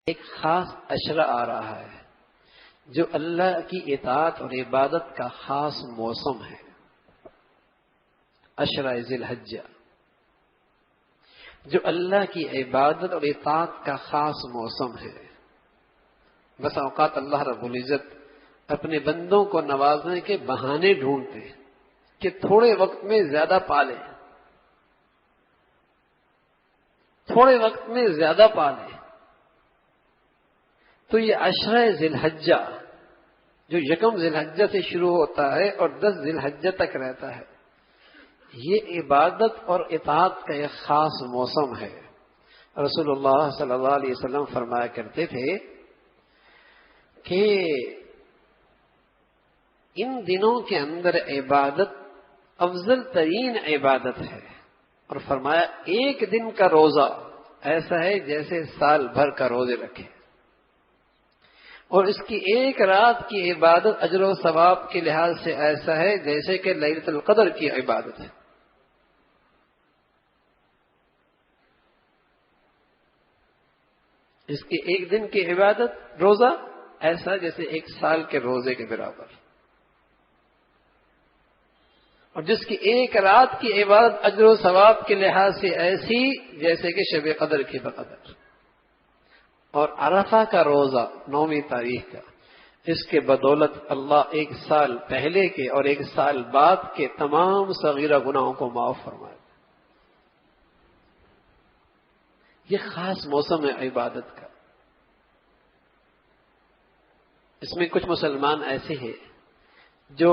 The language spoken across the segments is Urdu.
ایک خاص عشرہ آ رہا ہے جو اللہ کی اطاعت اور عبادت کا خاص موسم ہے، عشرہ ذی الحجہ، جو اللہ کی عبادت اور اطاعت کا خاص موسم ہے۔ بس اوقات اللہ رب العزت اپنے بندوں کو نوازنے کے بہانے ڈھونڈتے ہیں کہ تھوڑے وقت میں زیادہ پالیں، تھوڑے وقت میں زیادہ پالیں۔ تو یہ عشرہ ذی الحجہ جو یکم ذی الحجہ سے شروع ہوتا ہے اور 10 ذی الحجہ تک رہتا ہے، یہ عبادت اور اطاعت کا ایک خاص موسم ہے۔ رسول اللہ صلی اللہ علیہ وسلم فرمایا کرتے تھے کہ ان دنوں کے اندر عبادت افضل ترین عبادت ہے، اور فرمایا ایک دن کا روزہ ایسا ہے جیسے سال بھر کا روزے رکھے، اور اس کی ایک رات کی عبادت اجر و ثواب کے لحاظ سے ایسا ہے جیسے کہ لیلۃ القدر کی عبادت ہے۔ اس کی ایک دن کی عبادت روزہ ایسا جیسے ایک سال کے روزے کے برابر، اور جس کی ایک رات کی عبادت اجر و ثواب کے لحاظ سے ایسی جیسے کہ شب قدر کی بقدر۔ اور عرفہ کا روزہ 9ویں تاریخ کا، اس کے بدولت اللہ ایک سال پہلے کے اور ایک سال بعد کے تمام صغیرہ گناہوں کو معاف فرمائے۔ یہ خاص موسم ہے عبادت کا۔ اس میں کچھ مسلمان ایسے ہیں جو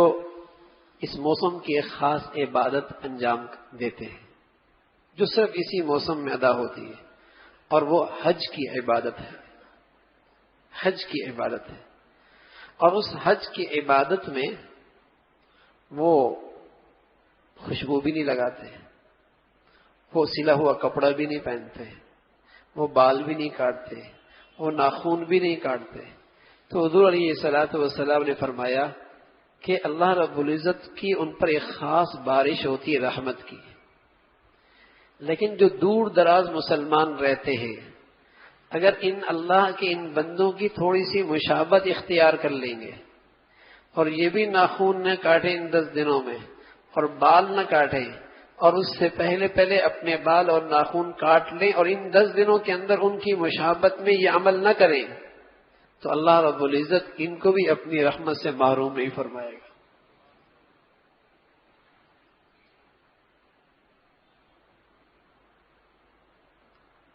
اس موسم کی ایک خاص عبادت انجام دیتے ہیں جو صرف اسی موسم میں ادا ہوتی ہے، اور وہ حج کی عبادت ہے۔ حج کی عبادت ہے، اور اس حج کی عبادت میں وہ خوشبو بھی نہیں لگاتے، وہ سلا ہوا کپڑا بھی نہیں پہنتے، وہ بال بھی نہیں کاٹتے، وہ ناخون بھی نہیں کاٹتے۔ تو حضور علیہ الصلوۃ والسلام نے فرمایا کہ اللہ رب العزت کی ان پر ایک خاص بارش ہوتی ہے رحمت کی، لیکن جو دور دراز مسلمان رہتے ہیں اگر ان اللہ کے ان بندوں کی تھوڑی سی مشابہت اختیار کر لیں گے، اور یہ بھی ناخون نہ کاٹیں ان 10 دنوں میں، اور بال نہ کاٹیں، اور اس سے پہلے اپنے بال اور ناخون کاٹ لیں، اور ان 10 دنوں کے اندر ان کی مشابہت میں یہ عمل نہ کریں، تو اللہ رب العزت ان کو بھی اپنی رحمت سے محروم نہیں فرمائے گا۔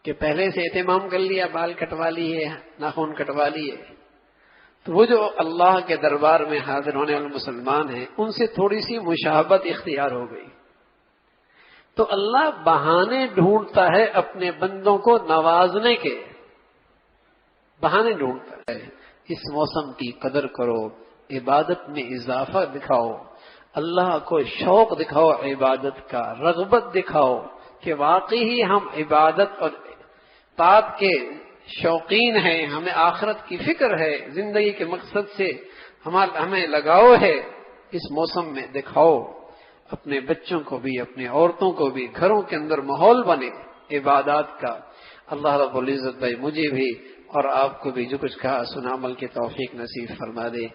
کہ پہلے سے اہتمام کر لیا، بال کٹوا لیے، ناخن کٹوا لیے، تو وہ جو اللہ کے دربار میں حاضر ہونے والے مسلمان ہیں ان سے تھوڑی سی مشابہت اختیار ہو گئی، تو اللہ بہانے ڈھونڈتا ہے اپنے بندوں کو نوازنے کے، بہانے ڈھونڈتا ہے۔ اس موسم کی قدر کرو، عبادت میں اضافہ دکھاؤ، اللہ کو شوق دکھاؤ، عبادت کا رغبت دکھاؤ کہ واقعی ہی ہم عبادت اور طاعت کے شوقین ہیں، ہمیں آخرت کی فکر ہے، زندگی کے مقصد سے ہمیں لگاؤ ہے۔ اس موسم میں دکھاؤ، اپنے بچوں کو بھی، اپنے عورتوں کو بھی، گھروں کے اندر ماحول بنے عبادات کا۔ اللہ رب العزت بھائی مجھے بھی اور آپ کو بھی جو کچھ کہا سنا عمل کی توفیق نصیب فرما دے۔